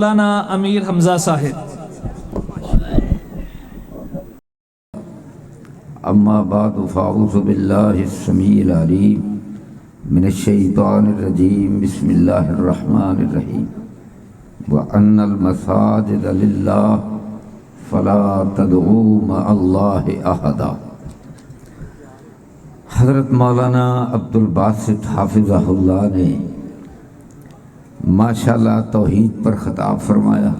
مولانا امیر حمزہ صاحب۔ اما بعد فاعوذ باللہ السمیع العلیم من الشیطان الرجیم بسم اللہ الرحمن الرحیم وَأَنَّ الْمَسَاجِدَ لِلَّهِ فَلَا تَدْعُوا مَعَ اللَّهِ أَحَدًا۔ حضرت مولانا عبدالباسط حافظہ اللہ نے ماشاءاللہ توحید پر خطاب فرمایا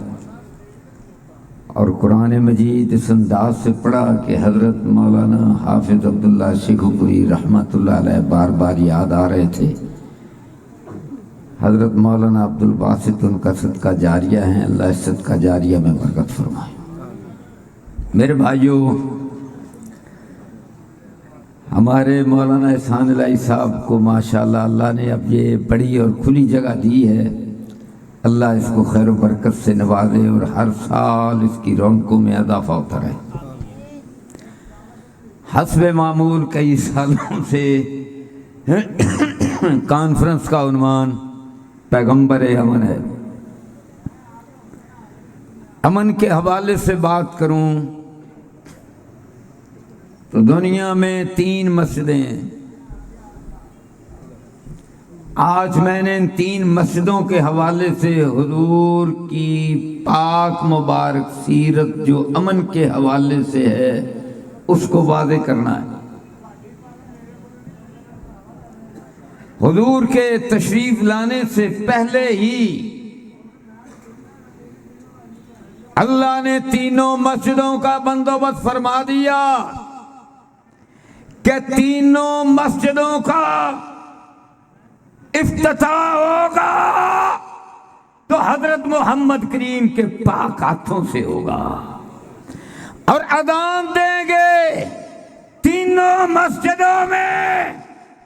اور قرآن مجید اس انداز سے پڑھا کہ حضرت مولانا حافظ عبداللہ شیخوپوری رحمۃ اللہ علیہ بار بار یاد آ رہے تھے۔ حضرت مولانا عبدالباسط ان کا صدقہ جاریہ ہیں، اللہ اس صدقہ جاریہ میں برکت فرمائے۔ میرے بھائیوں، ہمارے مولانا احسان الہی صاحب کو ماشاءاللہ اللہ نے اب یہ بڑی اور کھلی جگہ دی ہے، اللہ اس کو خیر و برکت سے نوازے اور ہر سال اس کی رونقوں میں اضافہ ہوتا رہے۔ حسب معمول کئی سالوں سے کانفرنس کا عنوان پیغمبر امن ہے۔ امن کے حوالے سے بات کروں تو دنیا میں 3 مسجدیں ہیں۔ آج میں نے ان 3 مسجدوں کے حوالے سے حضور کی پاک مبارک سیرت جو امن کے حوالے سے ہے اس کو واضح کرنا ہے۔ حضور کے تشریف لانے سے پہلے ہی اللہ نے تینوں مسجدوں کا بندوبست فرما دیا کہ تینوں مسجدوں کا افتتاح ہوگا تو حضرت محمد کریم کے پاک ہاتھوں سے ہوگا، اور اذان دیں گے تینوں مسجدوں میں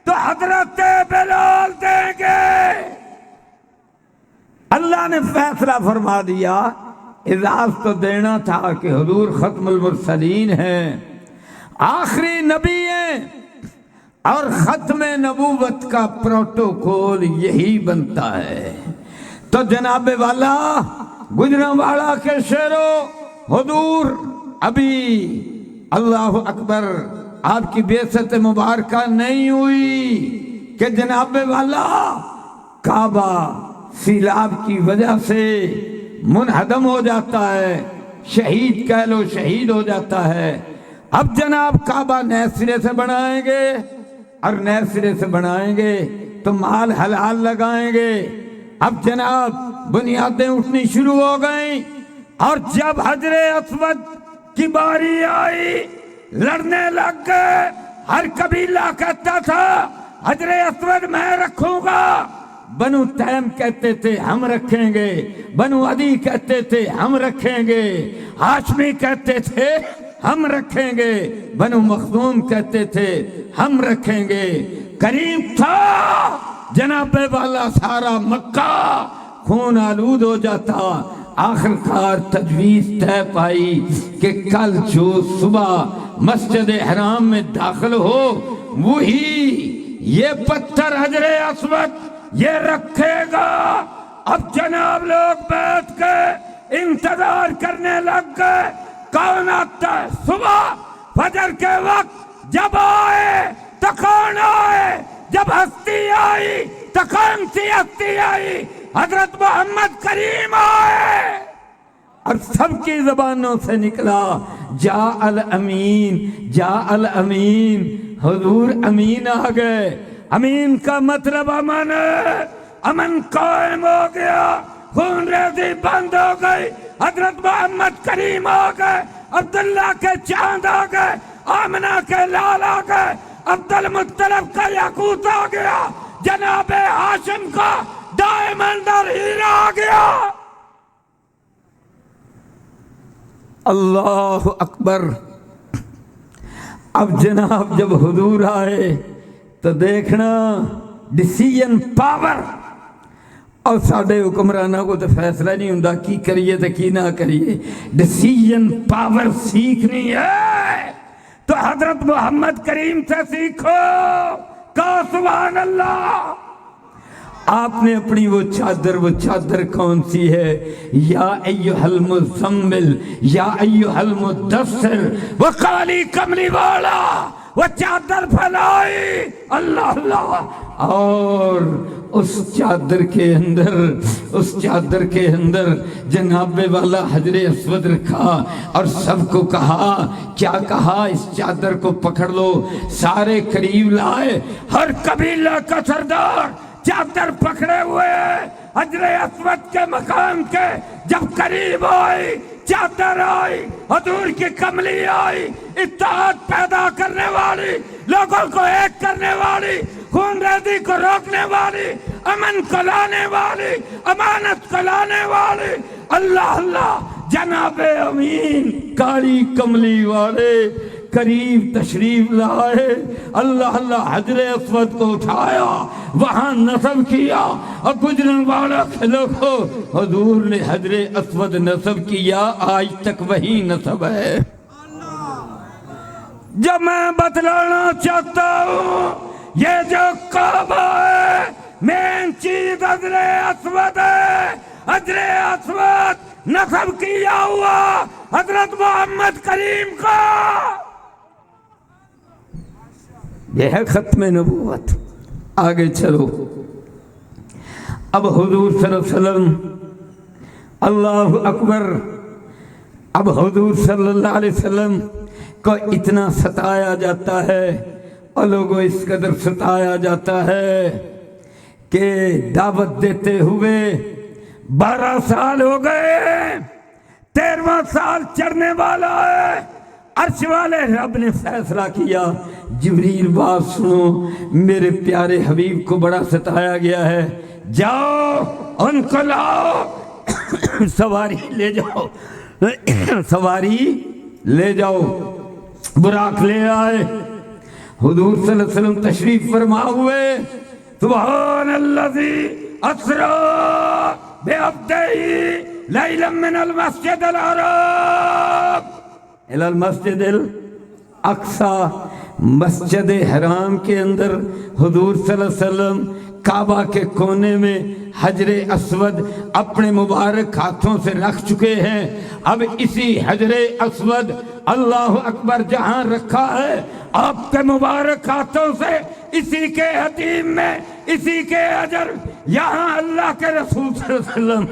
تو حضرت بلال دیں گے۔ اللہ نے فیصلہ فرما دیا، اعزاز تو دینا تھا کہ حضور ختم المرسلین ہیں، آخری نبی ہیں، اور ختم نبوت کا پروٹوکول یہی بنتا ہے۔ تو جناب والا گجرانوالا کے شیرو، حضور ابھی اللہ اکبر آپ کی بعثت مبارکہ نہیں ہوئی کہ جناب والا کعبہ سیلاب کی وجہ سے منہدم ہو جاتا ہے، شہید کہہ لو شہید ہو جاتا ہے۔ اب جناب کعبہ نئے سرے سے بنائیں گے، اور نئے سرے سے بنائیں گے تو مال حلال لگائیں گے۔ اب جناب بنیادیں اٹھنی شروع ہو گئیں، اور جب حجر اسود کی باری آئی لڑنے لگ گئے۔ ہر قبیلہ کہتا تھا حجر اسود میں رکھوں گا، بنو تیم کہتے تھے ہم رکھیں گے، بنو عدی کہتے تھے ہم رکھیں گے، ہاشمی کہتے تھے ہم رکھیں گے، بنو مخزوم کہتے تھے ہم رکھیں گے۔ قریب تھا جناب والا سارا مکہ خون آلود ہو جاتا۔ آخرکار تجویز طے پائی کہ کل جو صبح مسجد حرام میں داخل ہو وہی یہ پتھر حجر اسود یہ رکھے گا۔ اب جناب لوگ بیٹھ کے انتظار کرنے لگ گئے، کون آتا ہے؟ صبح فجر کے وقت جب آئے تو کون آئے؟ جب ہستی آئی تو کون سی ہستی آئی؟ حضرت محمد کریم آئے، اور سب کی زبانوں سے نکلا جا الامین جا الامین، حضور امین آ گئے۔ امین کا مطلب امن ہے، امن قائم ہو گیا، خون ریزی بند ہو گئی، حضرت محمد کریم آ گئے، عبداللہ کے چاند آ گئے، آمنہ کے لال آ گئے، عبدالمطلب کا یاقوت آ گیا، جناب ہاشم کا ڈائمنڈ اور ہیرا آ گیا۔ اللہ اکبر۔ اب جناب جب حضور آئے تو دیکھنا ڈیسیژن پاور، اور ساڈے حکمرانہ کو تو فیصلہ نہیں ہوندا کی کریے تو کی نہ کریے، ڈیسیژن پاور سیکھنی ہے تو حضرت محمد کریم سے سیکھو۔ کہو سبحان اللہ۔ آپ نے اپنی وہ چادر کون سی ہے؟ یا ایھا المزمل یا ایھا المدثر، وہ کالی کملی والا وہ چادر پھیلائی، اللہ اللہ، اور اس چادر کے اندر جناب والا حجر اسود رکھا اور سب کو کہا، کیا کہا؟ اس چادر کو پکڑ لو۔ سارے قریب لائے، ہر قبیلہ کا سردار چادر پکڑے ہوئے حجر اسود کے مقام کے جب قریب آئی، چادر آئی، حضور کی کملی آئی، اتحاد پیدا کرنے والی، لوگوں کو ایک کرنے والی، خون ریزی کو روکنے والی، امن کو لانے والی، امانت کو لانے والی، اللہ اللہ، جناب امین کالی کملی والے قریب تشریف لائے، اللہ اللہ، حجر اسود کو اٹھایا، وہاں نصب کیا، اور گجرن والا کے لوگوں حضور نے حجر اسود نصب کیا، آج تک وہی نصب ہے۔ جب میں بتلانا چاہتا ہوں یہ جو کعبہ ہے، مین چیز حجر اسود ہے، حجر اسود نصب کیا ہوا حضرت محمد کریم کا، یہ ہے ختم نبوت۔ آگے چلو، اب حضور صلی اللہ علیہ وسلم، اللہ اکبر، اب حضور صلی اللہ علیہ وسلم کو اتنا ستایا جاتا ہے، اور لوگوں اس قدر ستایا جاتا ہے کہ دعوت دیتے ہوئے 12 سال ہو گئے، 13واں سال چڑھنے والا ہے، عرش والے رب نے فیصلہ کیا، جبریل بات سنو، میرے پیارے حبیب کو بڑا ستایا گیا ہے، جاؤ ان کو لاؤ، سواری لے جاؤ، سواری لے جاؤ، براق لے آئے، حضور صلی اللہ علیہ وسلم تشریف فرما ہوئے، سبحان الذی اسری بعبدہ لیلا من المسجد الحرام الی المسجد الاقصی، مسجد حرام کے اندر حضور صلی اللہ علیہ وسلم کعبہ کے کونے میں حجر اسود اپنے مبارک ہاتھوں سے رکھ چکے ہیں، اب اسی حجر اسود اللہ اکبر جہاں رکھا ہے، آپ کے مبارک ہاتھوں سے اسی کے حتیم میں، اسی کے حجر، یہاں اللہ کے رسول صلی اللہ علیہ وسلم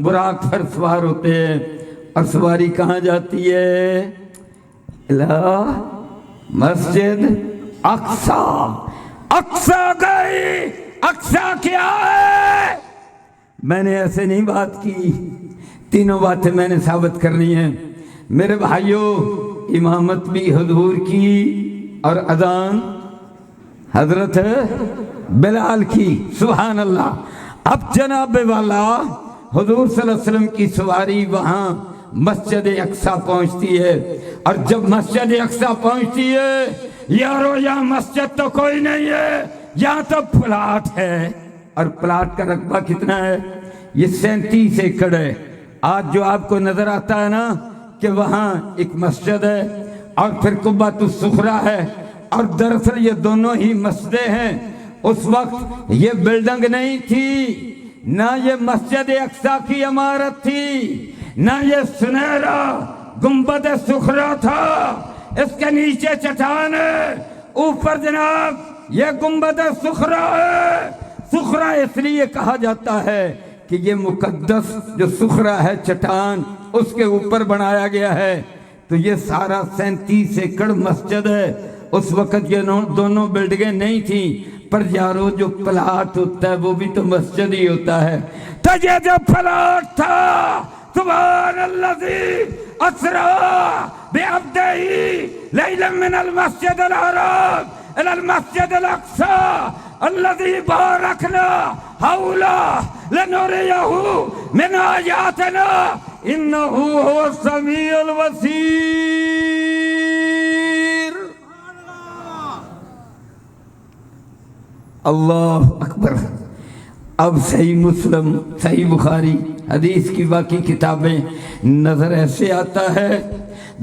براق پر سوار ہوتے ہیں، اور سواری کہاں جاتی ہے؟ مسجد اقصی، اقصی گئی، اقصی کیا ہے؟ میں نے ایسے نہیں بات کی، تینوں باتیں میں نے ثابت کرنی ہیں میرے بھائیوں، امامت بھی حضور کی اور اذان حضرت بلال کی، سبحان اللہ۔ اب جناب والا حضور صلی اللہ علیہ وسلم کی سواری وہاں مسجد اقصی پہنچتی ہے، اور جب مسجد اقصی پہنچتی ہے، یارو یہاں مسجد تو کوئی نہیں ہے، یہاں تو پلاٹ ہے، اور پلاٹ کا رقبہ کتنا ہے؟ یہ 37 ایکڑ ہے۔ آج جو آپ کو نظر آتا ہے نا کہ وہاں ایک مسجد ہے اور پھر قبۃ الصخرہ ہے، اور دراصل یہ دونوں ہی مسجدیں ہیں، اس وقت یہ بلڈنگ نہیں تھی، نہ یہ مسجد اقصی کی عمارت تھی، نہ یہ سنہرا گنبد صخرہ تھا، اس کے نیچے چٹان ہے، اوپر جناب یہ گنبد صخرہ ہے۔ صخرہ اس لیے کہا جاتا ہے کہ یہ مقدس جو صخرہ ہے، چٹان، اس کے اوپر بنایا گیا ہے، تو یہ سارا 37 ایکڑ مسجد ہے۔ اس وقت یہ دونوں بلڈنگیں نہیں تھیں، پر یارو جو پلاٹ ہوتا ہے وہ بھی تو مسجد ہی ہوتا ہے، تو یہ جو پلاٹ تھا، سبحان الذی اسری بعبدہ لیلا من المسجد الحرام الی المسجد الاقصی الذی بارکنا حولہ لنریہ من آیاتنا انہ هو السمیع البصیر۔ اللہ اکبر۔ اب صحیح مسلم، صحیح بخاری، حدیث کی باقی کتابیں نظر ایسے آتا ہے،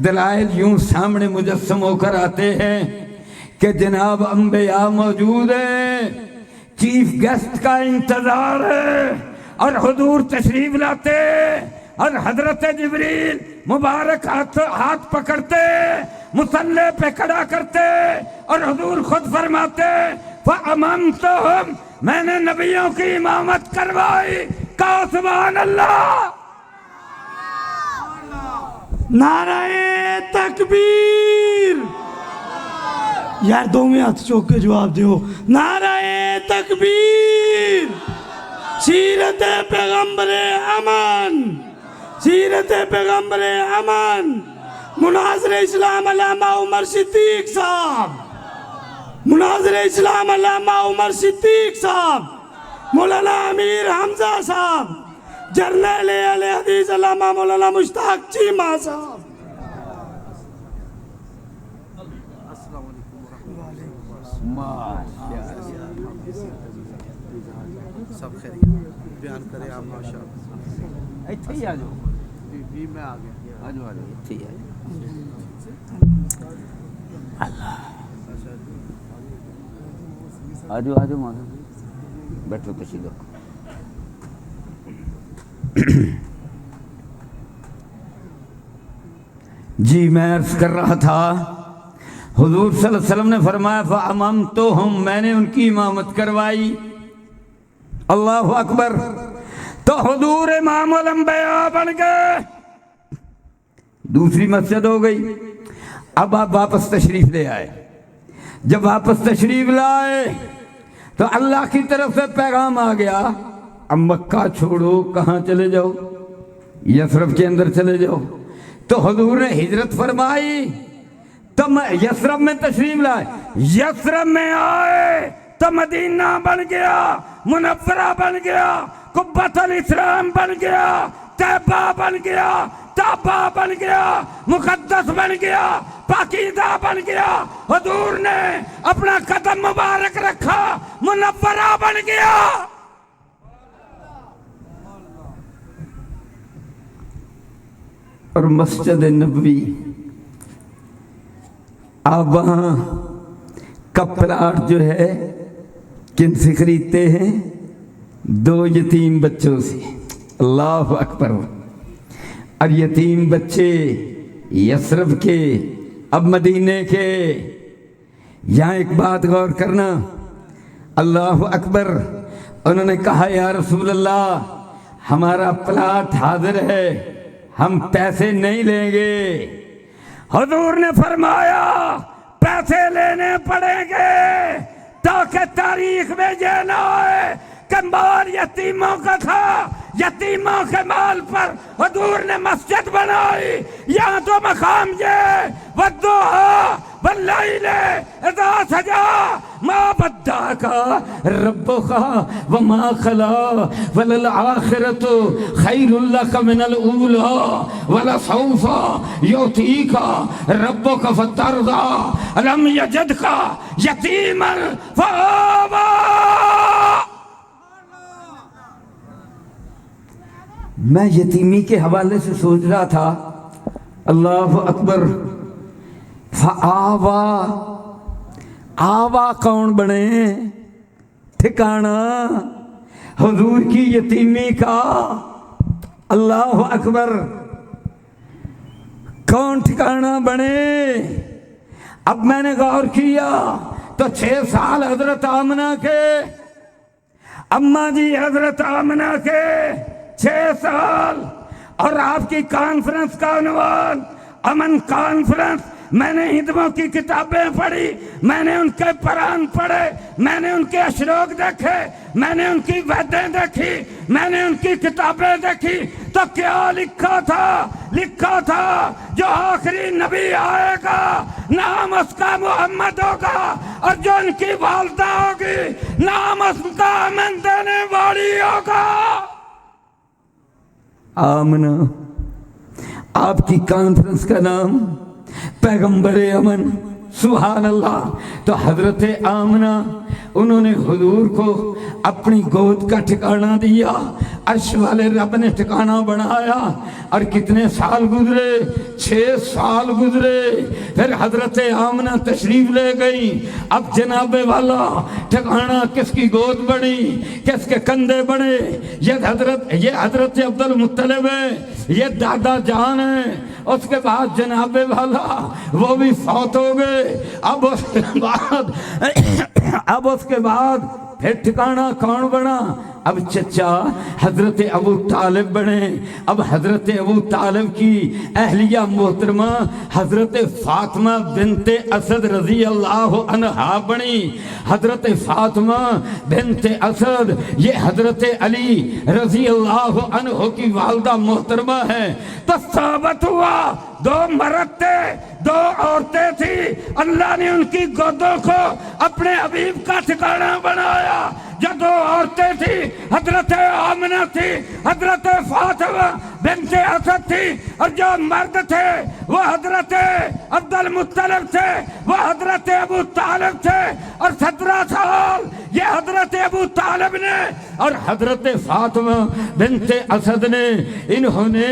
دلائل یوں سامنے مجسم ہو کر آتے ہیں کہ جناب انبیاء موجود ہیں، چیف گیسٹ کا انتظار ہے اور حضور تشریف لاتے اور حضرت جبریل مبارک ہاتھ پکڑتے مصلی پہ کھڑا کرتے اور حضور خود فرماتے فَأَمَمْتُهُمْ میں نے نبیوں کی امامت کروائی. کہو سبحان اللہ. نعرہ تکبیر. یار دو میں ہاتھ چوک کے جواب دیو. نعرہ تکبیر. سیرت پیغمبر امن. سیرت پیغمبر امن. مناظر اسلام علامہ عمر صدیق صاحب. مناظر اسلام علامہ عمر صدیق صاحب. مولانا امیر حمزہ صاحب. جرنیل اہل حدیث علامہ مولانا مشتاق چیمہ صاحب. سب خیریت بیان کرے آپ ماشاءاللہ. ایتھے ہی آ جاؤ. بھی میں آ گیا. آ جاؤ آ جاؤ ایتھے ہی آ جاؤ. آ جاؤ مانا بیٹھو تشریف رکھو. جی میں عرض کر رہا تھا حضور صلی اللہ علیہ وسلم نے فرمایا فَأَمَمْتُهُمْ میں نے ان کی امامت کروائی. اللہ اکبر. تو حضور امام الانبیاء بن گئے. دوسری مسجد ہو گئی. اب آپ واپس تشریف لے آئے. جب واپس تشریف لائے تو اللہ کی طرف سے پیغام آ گیا اب مکہ چھوڑو. کہاں چلے جاؤ؟ یثرب کے اندر چلے جاؤ. تو حضور نے ہجرت فرمائی تو یثرب میں تشریف لائے. یثرب میں آئے تو مدینہ بن گیا, منورہ بن گیا, قبۃ الاسلام بن گیا, طیبہ بن گیا, طابہ بن گیا, مقدس بن گیا, پاکیزہ بن گیا. حضور نے اپنا قدم مبارک رکھا, منورہ بن گیا. اور مسجد نبوی آپ وہاں کا پلاٹ جو ہے کن سے خریدتے ہیں؟ 2 یتیم بچوں سے. اللہ اکبر. اور یتیم بچے یثرب کے اب مدینے کے. یہاں ایک بات غور کرنا. اللہ اکبر. انہوں نے کہا یا رسول اللہ ہمارا پلاٹ حاضر ہے, ہم پیسے نہیں لیں گے. حضور نے فرمایا پیسے لینے پڑیں گے تاکہ تاریخ میں یہ نہ آئے کہ مال یتیموں کا تھا. یتیموں کے مال پر حضور نے مسجد بنائی. یہاں تو مقام یہ والضحیٰ واللیل اذا سجا ما ودعک ربک وما قلی وللآخرۃ خیر لک من الاولی ولسوف یعطیک ربک فترضی الم یجدک یتیما فآوی. میں یتیمی کے حوالے سے سوچ رہا تھا. اللہ اکبر. فآوا. آوا کون بنے؟ ٹھکانہ حضور کی یتیمی کا. اللہ اکبر. کون ٹھکانہ بنے؟ اب میں نے غور کیا تو 6 سال حضرت آمنہ کے, اماں جی حضرت آمنہ کے 6 سال. اور آپ کی کانفرنس کا عنوان امن کانفرنس. میں نے ہندوؤں کی کتابیں پڑھی, میں نے ان کے قرآن پڑھے, میں نے ان کے اشروق دیکھے, میں نے ان کی ویدیں دیکھی, میں نے ان کی کتابیں دیکھی. تو کیا لکھا تھا؟ لکھا تھا جو آخری نبی آئے گا نام اس کا محمد ہوگا, اور جو ان کی والدہ ہوگی نام اس کا امن دینے والی ہوگا. آمنہ. آپ کی کانفرنس کا نام پیغمبر امن. سبحان اللہ. تو حضرت آمنہ انہوں نے حضور کو اپنی گود کا ٹھکانہ دیا. عرش والے رب نے ٹھکانہ بنایا اور کتنے سال گزرے 6 سال گزرے پھر حضرت آمنہ تشریف لے گئی اب جناب والا ٹھکانہ کس کی گود بڑی کس کے کندھے بڑے یہ حضرت عبد المطلب ہے یہ دادا جان ہے اس کے بعد جناب والا وہ بھی فوت ہو گئے اب اس کے بعد پھر ٹھکانہ کون بنا اب چچا حضرت ابو طالب بنے اب حضرت ابو طالب کی اہلیہ محترمہ حضرت فاطمہ بنت اسد رضی اللہ عنہا بنی حضرت فاطمہ بنت اسد یہ حضرت علی رضی اللہ عنہ کی والدہ محترمہ ہے تو ثابت ہوا 2 مرد تھے 2 عورتیں تھی اللہ نے ان کی گودوں کو اپنے حبیب کا ٹھکانہ بنایا جو 2 عورتیں تھی حضرت آمنہ تھی حضرت فاطمہ بنت اسد تھی اور جو مرد تھے وہ حضرت عبد المطلب تھے وہ حضرت ابو طالب تھے اور 17 سال یہ حضرت ابو طالب نے اور حضرت فاطمہ بنت اسد نے انہوں نے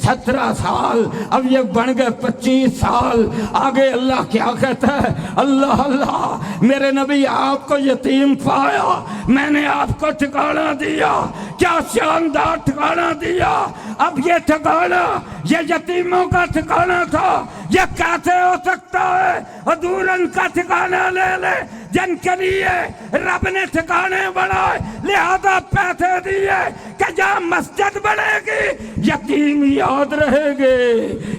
17 سال اب یہ بن گئے 25 سال آگے اللہ کیا کہتا ہے اللہ اللہ میرے نبی آپ کو یتیم پایا میں نے آپ کو ٹھکانہ دیا کیا شاندار ٹھکانہ دیا اب یہ ٹھکانہ یہ یتیموں کا ٹھکانہ تھا یہ کیسے ہو سکتا ہے حضور ان کا ٹھکانہ لے لے جن کے لیے رب نے ٹھکانے بنائے لہذا پیسے دیے کہ جہاں مسجد بنے گی یتیم یاد رہے گے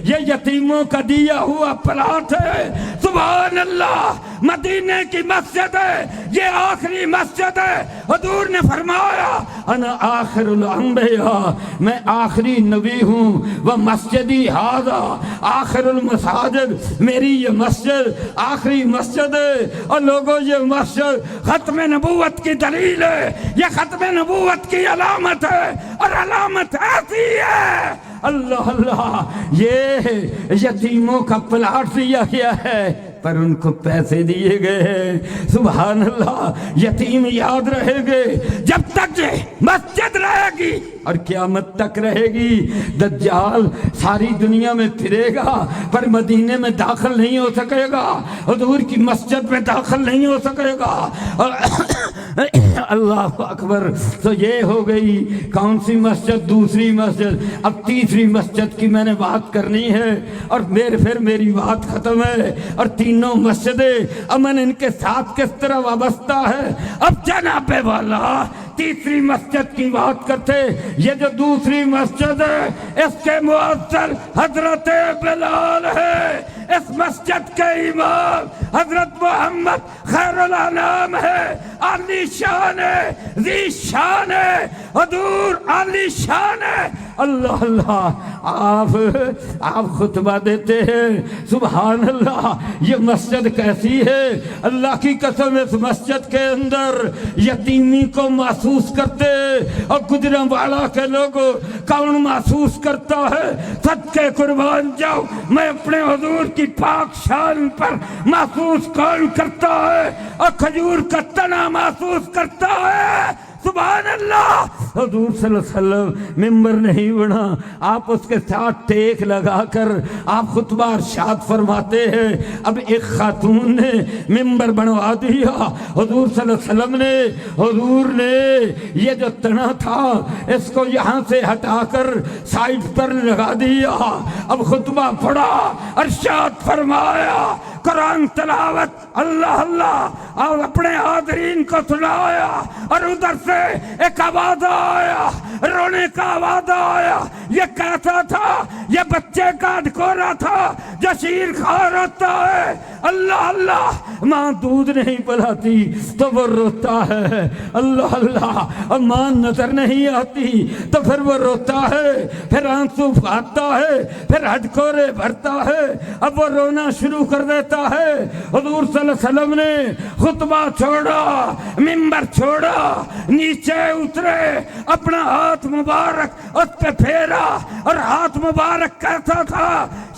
یہ یتیموں کا دیا ہوا پلاٹ ہے سبحان اللہ مدینے کی مسجد ہے یہ آخری مسجد ہے حضور نے فرمایا انا آخر الانبیاء میں آخری نبی ہوں وہ مسجدی ھذا آخر المساجد میری یہ مسجد آخری مسجد ہے اور لوگوں یہ مسجد ختم نبوت کی دلیل ہے یہ ختم نبوت کی علامت ہے اور علامت ایسی ہے اللہ اللہ یہ یتیموں کا پلاٹ دیا گیا ہے پر ان کو پیسے دیے گئے ہیں سبحان اللہ یتیم یاد رہے گے جب تک مسجد رہے گی اور قیامت تک رہے گی دجال ساری دنیا میں پھرے گا پر مدینے میں داخل نہیں ہو سکے گا حضور کی مسجد میں داخل نہیں ہو سکے گا اللہ اکبر تو یہ ہو گئی کون سی مسجد دوسری مسجد اب تیسری مسجد کی میں نے بات کرنی ہے اور پھر میری بات ختم ہے اور تینوں مسجدیں امن ان کے ساتھ کس طرح وابستہ ہے اب جناب والا تیسری مسجد کی بات کرتے یہ جو دوسری مسجد ہے اس کے مؤذن حضرت بلال ہے اس مسجد کے امام حضرت محمد خیر الانام ہے عالی شان ہے ذی شان ہے حضور عالی شان ہے اللہ اللہ آپ خطبہ دیتے ہیں سبحان اللہ یہ مسجد کیسی ہے اللہ کی قسم اس مسجد کے اندر یتیمی کو محسوس کرتے اور گجراں والا کے لوگوں کون محسوس کرتا ہے صدقے قربان جاؤ میں اپنے حضور کی پاک شان پر محسوس کون کرتا ہے اور کھجور کا تنا محسوس کرتا ہے سبحان اللہ حضور صلی اللہ علیہ وسلم ممبر نہیں بنا آپ اس کے ساتھ ٹیک لگا کر آپ خطبہ ارشاد فرماتے ہیں اب ایک خاتون نے ممبر بنوا دیا حضور صلی اللہ علیہ وسلم نے حضور نے یہ جو تنا تھا اس کو یہاں سے ہٹا کر سائڈ پر لگا دیا اب خطبہ پڑھا ارشاد فرمایا قرآن تلاوت اللہ اللہ اور اپنے حاضرین کو سنایا اور ادھر سے ایک آواز آیا رونے کا آواز آیا یہ کیسا تھا یہ بچے کا ڈھکورا تھا جو شیر خار ہوتا ہے اللہ اللہ ماں دودھ نہیں پلاتی تو وہ روتا ہے اللہ اللہ اور ماں نظر نہیں آتی تو پھر وہ روتا ہے پھر آنسو پھاتا ہے پھر ہڈکورے بھرتا ہے اب وہ رونا شروع کر دیتا ہے حضور صلی اللہ علیہ وسلم نے خطبہ چھوڑا ممبر چھوڑا نیچے اترے اپنا ہاتھ مبارک اس پہ پھیرا اور ہاتھ مبارک کیسا تھا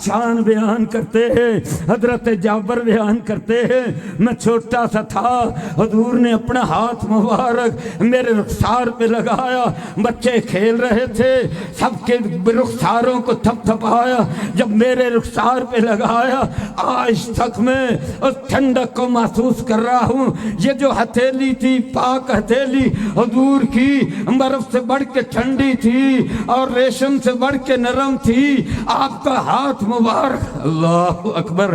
شان بیان کرتے ہیں حضرت جابر اکبر بیان کرتے ہیں میں چھوٹا سا تھا، حضور نے اپنا ہاتھ مبارک میرے رخسار پہ لگایا، بچے کھیل رہے تھے، سب کے رخساروں کو تھپ تھپایا، جب میرے رخسار پہ لگایا آج تک میں اس ٹھنڈک کو محسوس کر رہا ہوں۔ یہ جو ہتھیلی تھی پاک ہتھیلی حضور کی، برف سے بڑھ کے ٹھنڈی تھی اور ریشم سے بڑھ کے نرم تھی۔ آپ کا ہاتھ مبارک، اللہ اکبر،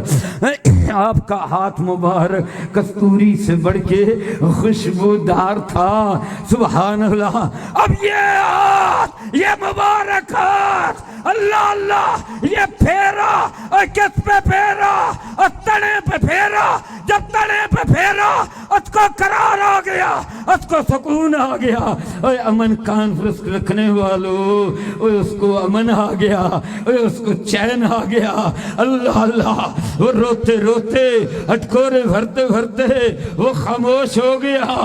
آپ کا ہاتھ مبارک کستوری سے بڑھ کے خوشبودار تھا، سبحان اللہ۔ اب یہ ہاتھ، یہ مبارک ہاتھ، اللہ اللہ، یہ پھیرا اور کس پہ پھیرا؟ اور تنے پہ پھیرا۔ جب تنے پہ پھیرا اس کو قرار آ گیا، اس کو سکون آ گیا۔ اوے امن کانفرنس رکھنے والوں، اوے اس کو امن آ گیا، اوے اس کو چین آ گیا۔ اللہ اللہ، وہ روتے روتے ہٹکورے بھرتے بھرتے وہ خاموش ہو گیا۔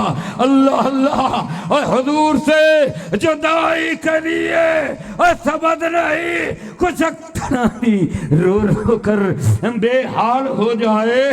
اللہ اللہ، اور حضور سے جدائی کے لیے اور سبد نہیں، کچھ نہیں، رو رو کر بے حال ہو جائے۔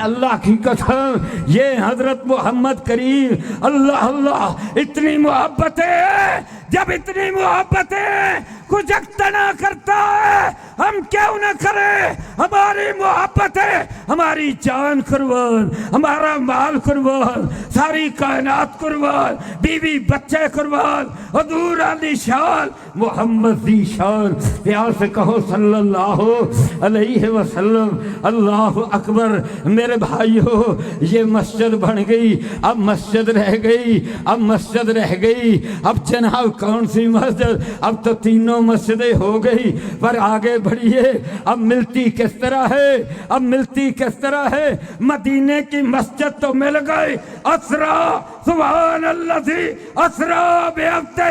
اللہ کی قسم، یہ حضرت محمد کریم، اللہ اللہ، اتنی محبتیں، جب اتنی محبتیں کچھ اقتنا کرتا ہے، ہم کیوں نہ کریں؟ ہماری محبتیں، ہماری جان قربان، ہمارا مال قربان، ساری کائنات قربان، بیوی بچے قربان، حضور علی شان، محمد دی شان، پیار سے کہو صلی اللہ علیہ وسلم۔ اللہ اکبر۔ میرے بھائیو، یہ مسجد بن گئی، اب مسجد رہ گئی، اب مسجد رہ گئی، اب جناب کون سی مسجد؟ اب تو تینوں مسجدیں ہو گئی، پر آگے بڑھیے، اب ملتی کس طرح ہے؟ اب ملتی کس طرح ہے؟ مدینے کی مسجد تو مل گئی، اسرا، سبحان اللہ، اسرا بعبدہ،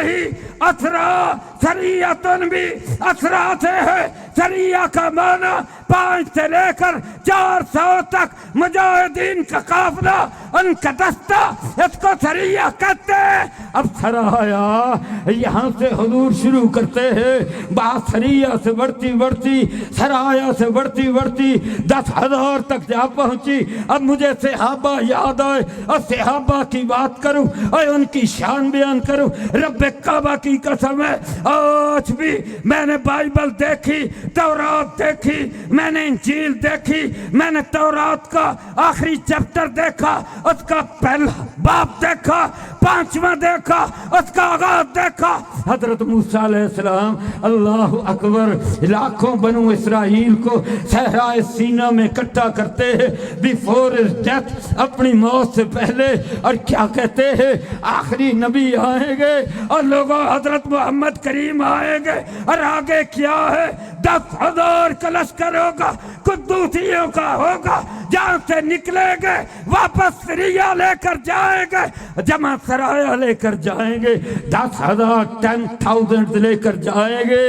اسرا سریعتن بھی اسرا سے ہے۔ سریعہ کا معنی 5 سے لے کر 400 تک مجاہدین کا قافلہ، ان کا دستہ، اس کو سریعہ کہتے ہیں۔ اب سرایا یہاں سے حضور شروع کرتے ہیں، بات سریعہ سے بڑھتی بڑھتی، سرایا سے بڑھتی بڑھتی 10,000 تک جا پہنچی۔ اب مجھے صحابہ یاد آئے اور صحابہ کی بات کروں اور ان کی شان بیان کروں۔ رب کعبہ کی قسم ہے، آج بھی میں نے بائبل دیکھی، تورات دیکھی، میں نے انجیل دیکھی، میں نے تورات کا آخری چیپٹر دیکھا، اس کا پہلا باب دیکھا، 5واں دیکھا، اس کا آغاز دیکھا۔ حضرت موسیٰ علیہ السلام، اللہ اکبر، لاکھوں بنو اسرائیل کو صحرائے سینا میں اکٹھا کرتے ہیں بیفور ہز ڈیتھ، اپنی موت سے پہلے، اور کیا کہتے ہیں؟ آخری نبی آئیں گے اور لوگوں حضرت محمد کریم آئیں گے، اور آگے کیا ہے؟ 10,000 کا لشکر ہوگا، قدوسیوں کا ہوگا، جہاں سے نکلیں گے واپس سریہ لے کر جائیں گے، جمع سرایا لے کر جائیں گے، 10,000 10,000 لے کر جائیں گے۔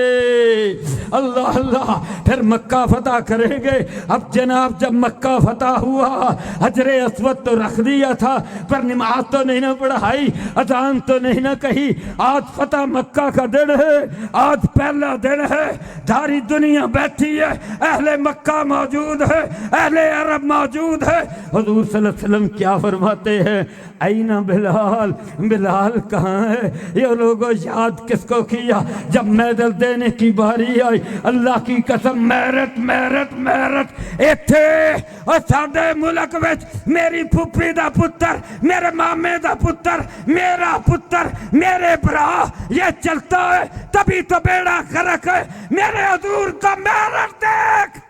اللہ اللہ، پھر مکہ فتح کریں گے۔ اب جناب جب مکہ فتح ہوا، حجر اسود تو رکھ دیا تھا، پر نماز تو نہیں نہ پڑھائی، اذان تو نہیں نہ کہی۔ آج فتح مکہ کا دن ہے، آج پہلا دن ہے، ساری دنیا بیٹھی ہے، اہل مکہ موجود ہے، اہل عرب موجود ہے۔ حضور صلی اللہ علیہ وسلم کیا فرماتے ہیں؟ این بلال، بلال کہاں ہے؟ یہ لوگوں یاد کس کو کیا؟ جب میڈل دینے کی باری آئی، اللہ کی قسم، میرٹ میرٹ میرٹ ایتھے اور ساڈے ملک وچ میری پھوپھی دا پتر، میرے مامے دا پتر، میرا پتر، میرے برا، یہ چلتا ہے، تبھی تو بیڑا غرق ہے۔ میرے حضور کا میرٹ دیکھ،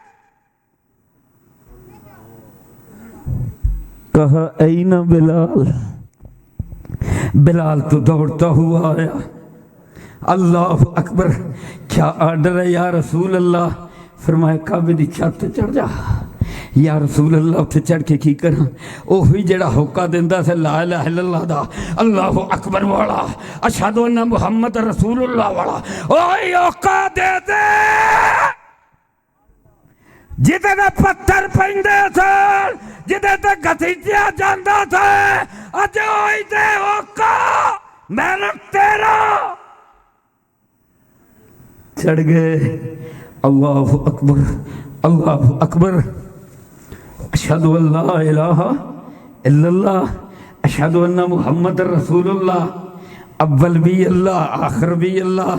کہا این بلال، بلال تو دوڑتا ہوا آیا۔ اللہ اکبر، کیا آرڈر ہے یا رسول اللہ؟ فرمایا کعبے دی چھت تے چڑھ جا۔ یا رسول اللہ اتھے چڑھ کے کی کرا؟ اوہی جڑا حکا دیندا سے لا الہ الا اللہ دا، اللہ اکبر والا، اشہد ان محمد رسول اللہ والا، اوہی حکا دے دے جدے دے پتھر پیندے تھے، جدے تے گھسیٹیا جاندا تھے، اج ہوئی دے حکا، محنت تیرا۔ چڑھ گئے، اللہ اکبر، اللہ اکبر۔ اشہدو اللہ الہ الا اللہ اشہدو ان محمد رسول اللہ اول بھی اللہ آخر بھی اللہ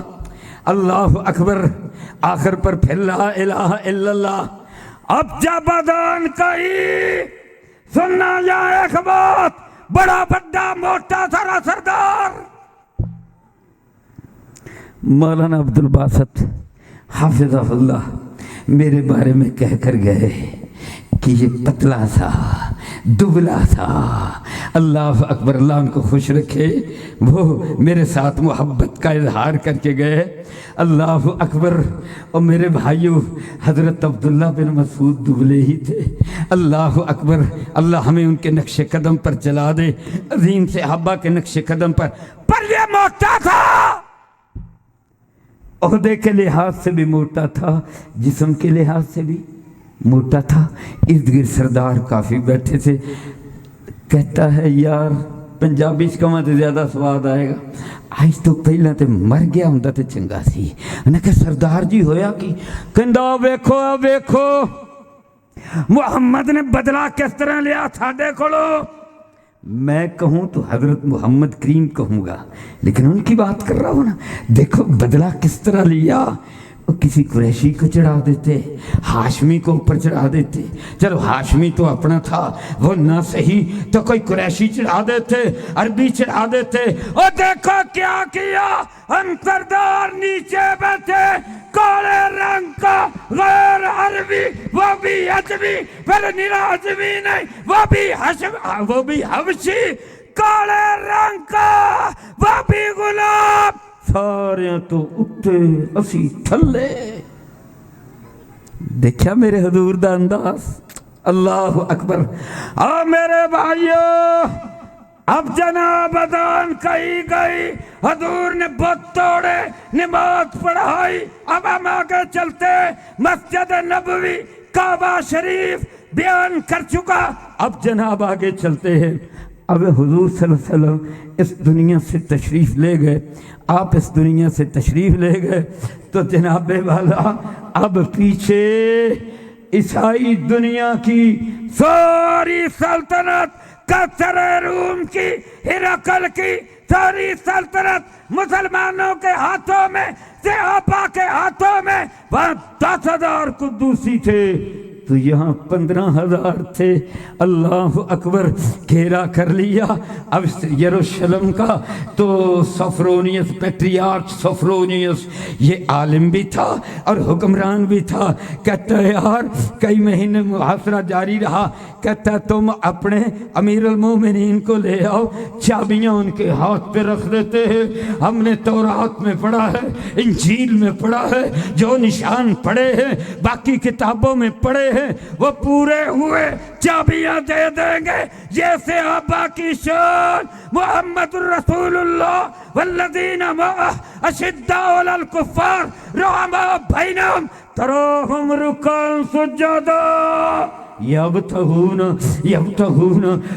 اللہ اکبر آخر پر پھر لا الہ الا اللہ. اب جب اذان کہی سننا یا ایک بات بڑا بڑا موٹا سارا سردار مولانا عبد الباسط حافظہ اللہ میرے بارے میں کہہ کر گئے کہ یہ پتلا تھا دبلا تھا. اللہ اکبر اللہ ان کو خوش رکھے. وہ میرے ساتھ محبت کا اظہار کر کے گئے. اللہ اکبر. اور میرے بھائیوں حضرت عبداللہ بن مسعود دبلے ہی تھے. اللہ اکبر. اللہ ہمیں ان کے نقش قدم پر چلا دے. عظیم صحابہ کے نقش قدم پر یہ موٹا تھا. عہدے کے لحاظ سے بھی موٹا تھا جسم کے لحاظ سے بھی موٹا تھا. ارد گرد سردار کافی بیٹھے تھے. کہتا ہے یار پنجابی کما تو زیادہ سواد آئے گا. آج تو پہلے تو مر گیا ہوں تو چنگا سی. انہیں کہ سردار جی ہویا کی کہندا ویکھو ویکھو محمد نے بدلہ کس طرح لیا تھاڈے کولو. میں کہوں تو حضرت محمد کریم کہوں گا لیکن ان کی بات کر رہا ہوں نا. دیکھو بدلہ کس طرح لیا. کسی قریشی کو چڑھا دیتے ہاشمی کو اوپر چڑھا دیتے. چلو ہاشمی تو اپنا تھا وہ نہ صحیح تو کوئی قریشی چڑھا دیتے عربی چڑھا دیتے. اور دیکھو کیا کیا ہم سردار نیچے بیٹھے کالے رنگ کا غیر عربی وہ بھی عجمی پھر نیراجمی نہیں وہ بھی حبشی کالے رنگ کا وہ بھی غلام سارے تو اٹھے اسی تھلے. دیکھا میرے حضور دا انداز. اللہ اکبر. میرے بھائیو اب جناب اذان کہی گئی حضور نے بت توڑے نماز پڑھائی. اب ہم آگے چلتے. مسجد نبوی کعبہ شریف بیان کر چکا. اب جناب آگے چلتے ہیں. اب حضور صلی اللہ علیہ وسلم اس دنیا سے تشریف لے گئے. آپ اس دنیا سے تشریف لے گئے تو جناب والا اب پیچھے عیسائی دنیا کی ساری سلطنت کیسر روم کی ہرقل کی ساری سلطنت مسلمانوں کے ہاتھوں میں صحابہ کے ہاتھوں میں. وہاں 10,000 قدوسی تھے تو یہاں 15,000 تھے. اللہ اکبر. گھیرا کر لیا. اب یروشلم کا تو سفرونیس پیٹریارچ سفرونیس یہ عالم بھی تھا اور حکمران بھی تھا. کہتا ہے یار کئی مہینے محاصرہ جاری رہا. کہتا ہے تم اپنے امیر المومنین کو لے آؤ چابیاں ان کے ہاتھ پہ رکھ دیتے ہیں. ہم نے تورات میں پڑھا ہے انجیل میں پڑھا ہے جو نشان پڑھے ہیں باقی کتابوں میں پڑھے ہیں وہ پورے ہوئے. چابیاں دے دیں گے. یہ صحابہ کی شان. محمد الرسول اللہ والذین معہ اشداء علی الکفار رحماء بینہم تراہم رکعا سجدا یبتغون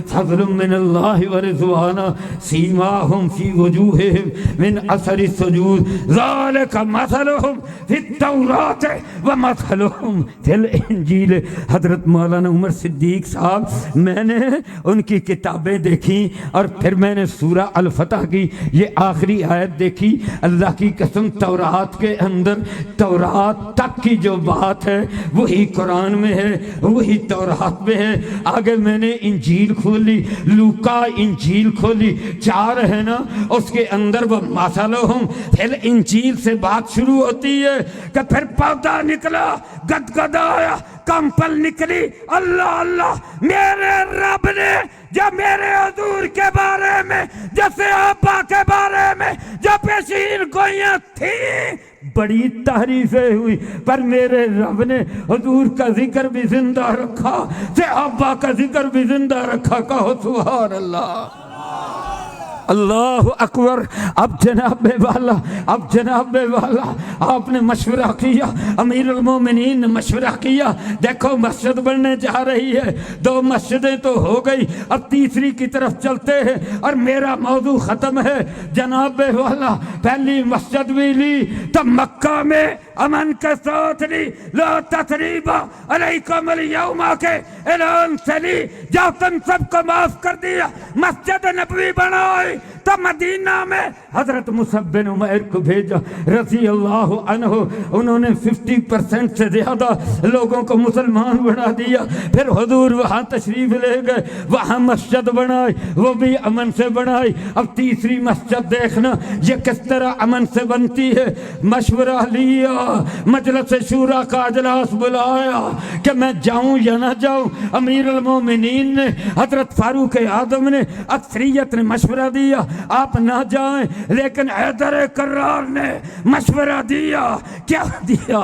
فضل من اللہ ورضوانا سیماہم فی وجوہہم من اثر السجود ذالک مثلہم فی التوراۃ ومثلہم فی الانجیل. حضرت مولانا عمر صدیق صاحب میں نے ان کی کتابیں دیکھی اور پھر میں نے سورہ الفتح کی یہ آخری آیت دیکھی. اللہ کی قسم تورات کے اندر تورات تک کی جو بات ہے وہی قرآن میں ہے وہی تورات میں ہے. آگے میں نے انجیل کھولی لوکا انجیل کھولی 4 ہے نا اس کے اندر وہ مثلہم پھر انجیل سے بات شروع ہوتی ہے کہ پھر پودا نکلا گدگدایا کمپل نکلی. اللہ اللہ میرے رب نے جو میرے حضور کے بارے میں جو صحابہ کے بارے میں جو پیشین گوئیاں تھیں بڑی تعریفیں ہوئی پر میرے رب نے حضور کا ذکر بھی زندہ رکھا صحابہ کا ذکر بھی زندہ رکھا. کہو سبحان اللہ. اللہ اکبر. اب جناب والا آپ نے مشورہ کیا, امیر المومنین نے مشورہ کیا, دیکھو مسجد بننے جا رہی ہے, 2 مسجدیں تو ہو گئی, اب تیسری کی طرف چلتے ہیں اور میرا موضوع ختم ہے. جناب والا پہلی مسجد بھی لی تو مکہ میں امن کے ساتھ لی, لا تثریب علیکم اليوم کے اعلان سے لی, جب تم سب کو معاف کر دیا. مسجد نبوی بنائی تو مدینہ میں حضرت مصعب بن عمیر کو بھیجا رضی اللہ عنہ, انہوں نے 50% سے زیادہ لوگوں کو مسلمان بنا دیا. پھر حضور وہاں تشریف لے گئے, وہاں مسجد بنائی, وہ بھی امن سے بنائی. اب تیسری مسجد دیکھنا یہ کس طرح امن سے بنتی ہے. مشورہ لیا, مجلس شورا کا اجلاس بلایا کہ میں جاؤں یا نہ جاؤں. امیر المومنین نے حضرت فاروق اعظم نے اکثریت نے مشورہ دیا آپ نہ جائیں, لیکن حیدر کرار نے مشورہ دیا. کیا دیا؟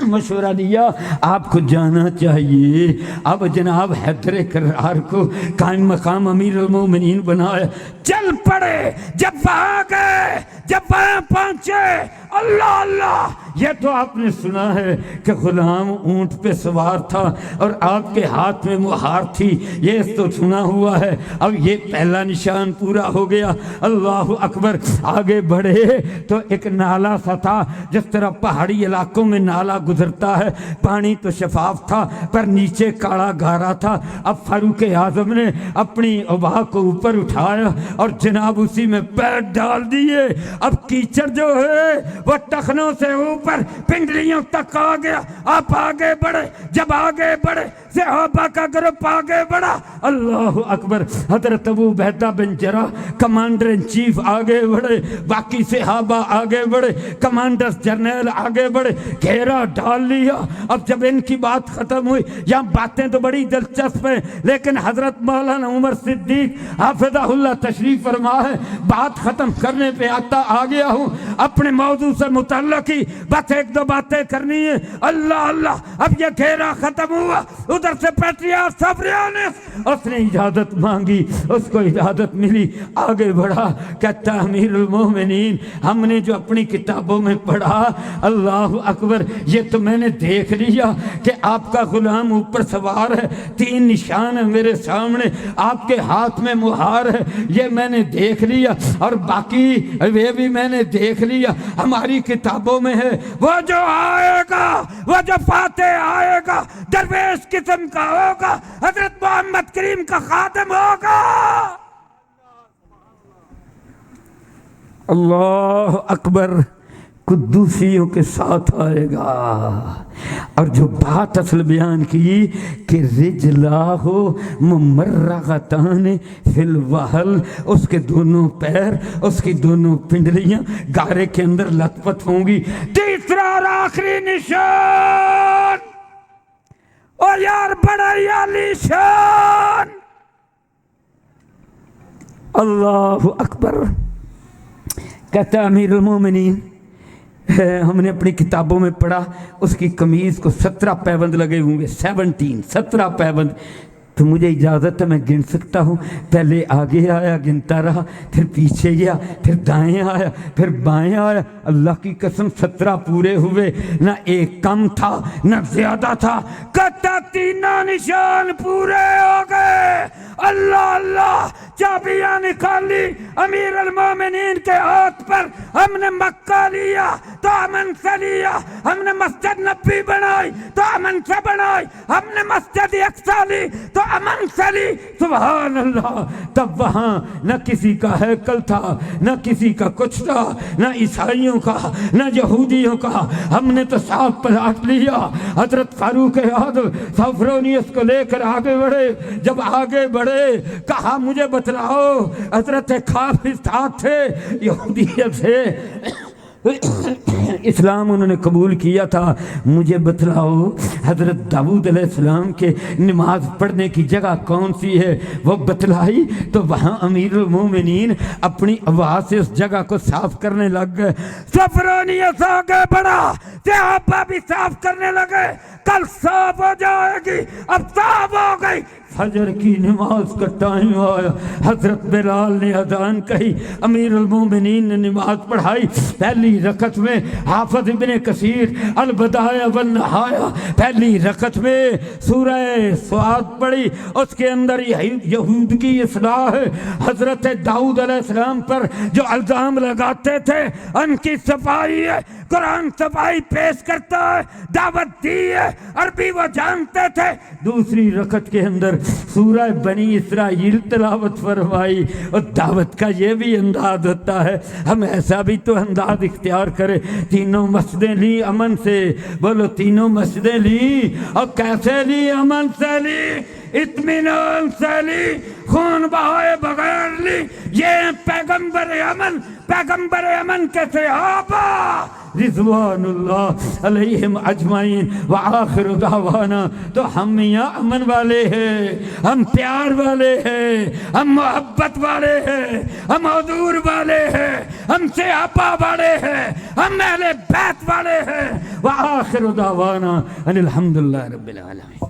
مشورہ دیا آپ کو جانا چاہیے. اب جناب حیدر کرار کو قائم مقام امیر المومنین بنایا. چل پڑے, جب وہاں گئے, جب وہاں پہنچے, اللہ اللہ, یہ تو آپ نے سنا ہے کہ غلام اونٹ پہ سوار تھا اور آپ کے ہاتھ میں مہار تھی, یہ تو سنا ہوا ہے. اب یہ پہلا نشان پورا ہو گیا. اللہ اکبر. آگے بڑھے تو ایک نالا سا تھا, جس طرح پہاڑی علاقوں میں نالا گزرتا ہے, پانی تو شفاف تھا پر نیچے کاڑا گہرا تھا. اب فاروق اعظم نے اپنی ابا کو اوپر اٹھایا اور جناب اسی میں پیر ڈال دیے. اب کیچڑ جو ہے وہ ٹخنوں سے اوپر پنڈلیوں تک آ گیا. آپ آگے بڑھے, جب آگے بڑھے صحابہ کا گروپ آگے بڑھا. اللہ اکبر. حضرت ابو عبیدہ بن جراح کمانڈر ان چیف آگے بڑھے, باقی صحابہ آگے بڑھے, کمانڈر جنرل آگے بڑھے, گھیرا ڈال لیا. اب جب ان کی بات ختم ہوئی, یہاں باتیں تو بڑی دلچسپ ہیں, لیکن حضرت مولانا عمر صدیق حافظہ اللہ تشریف فرما ہے, بات ختم کرنے پہ آ گیا ہوں. اپنے موضوع سے متعلق ہی بس 1-2 باتیں کرنی ہے. اللہ اللہ. اب یہ گھیرا ختم ہوا, ادھر سے پیٹریارچ صفریانس, اس نے اجازت مانگی, اس کو اجازت ملی, آگے بڑھا. کہتا امیر المومنین ہم نے جو اپنی کتابوں میں پڑھا, اللہ اکبر, یہ تو میں نے دیکھ لیا کہ آپ کا غلام اوپر سوار ہے, 3 نشان ہیں میرے سامنے, آپ کے ہاتھ میں مہار ہے, یہ میں نے دیکھ لیا, اور باقی یہ بھی میں نے دیکھ لیا, ہماری کتابوں میں ہے. وہ جو آئے گا, وہ جو فاتح آئے گا, درویش قسم کا ہوگا, حضرت محمد کریم کا خادم ہوگا. اللہ اکبر. قدوسیوں کے ساتھ آئے گا. اور جو بات اصل بیان کی کہ رجلاہ ممرغتان فی الوحل, اس کے دونوں پیر, اس کی دونوں پنڈلیاں گارے کے اندر لت پت ہوں گی. تیسرا اور آخری نشان, اور یار بڑا عالی شان. اللہ اکبر. کہتا امیر المومنین ہم نے اپنی کتابوں میں پڑھا اس کی قمیض کو 17 پیبند لگے ہوں گے, 17 پیبند. تو مجھے اجازت ہے میں گن سکتا ہوں. پہلے آگے آیا گنتا رہا, پھر پیچھے گیا, پھر دائیں آیا, پھر بائیں آیا. اللہ کی قسم 17 پورے ہوئے, نہ ایک کم تھا نہ زیادہ تھا. کہتا 3 نشان پورے ہو گئے. اللہ اللہ. چابیاں نکالی امیر المومنین کے ہاتھ پر. ہم نے مکہ لیا تو امن سے لیا, ہم نے مسجد نبی بنائی تو امن سے بنائی, ہم نے مسجد اقصی لی تو امن سے لی. سبحان اللہ. تب وہاں نہ کسی کا ہیکل تھا, نہ کسی کا کچھ تھا, نہ عیسائیوں کا نہ یہودیوں کا. ہم نے تو صاف پلاٹ لیا. حضرت فاروق اعظم سوفرونیس کو لے کر آگے بڑھے. جب آگے بڑھے کہا مجھے بتلاؤ, حضرت حافظ تھے یہودیت سے, اسلام انہوں نے قبول کیا تھا, مجھے بتلاؤ حضرت داؤد علیہ السلام کے نماز پڑھنے کی جگہ کون سی ہے. وہ بتلائی تو وہاں امیر المومنین اپنی آواز سے اس جگہ کو صاف کرنے لگ گئے. سفرانیت آگے بڑھا, صحابہ بھی صاف کرنے لگے. کل صاف ہو جائے گی, اب صاف ہو گئی. فجر کی نماز کا ٹائم آیا، حضرت بلال نے اذان کہی، امیر المومنین نے نماز پڑھائی۔ پہلی رکعت میں حافظ ابن کثیر البدایہ والنہایہ پہلی رکعت میں سورہ صاد پڑھی، اس کے اندر یہود کی اصلاح ہے، حضرت داؤد علیہ السلام پر جو الزام لگاتے تھے ان کی صفائی ہے، قرآن صفائی پیش کرتا ہے، دعوت دی ہے، عربی وہ جانتے تھے۔ دوسری رکعت کے اندر سورہ بنی اسرائیل تلاوت فرمائی، اور دعوت کا یہ بھی انداز ہوتا ہے، ہم ایسا بھی تو انداز اختیار کرے۔ تینوں مسجدیں لی امن سے، بولو تینوں مسجدیں لی، اور کیسے لی؟ امن سے لی، اطمینان سے لی، خون بہائے بغیر لی۔ یہ پیغمبر امن، پیغمبر امن کے صحابہ رضوان اللہ علیہم اجمعین۔ وآخر دعوانا، تو ہم یہاں امن والے ہیں، ہم پیار والے ہیں، ہم محبت والے ہیں، ہم حضور والے ہیں، ہم صحابہ والے ہیں، ہم اہل بیت والے ہیں۔ وآخر دعوانا ان الحمدللہ رب العالمین۔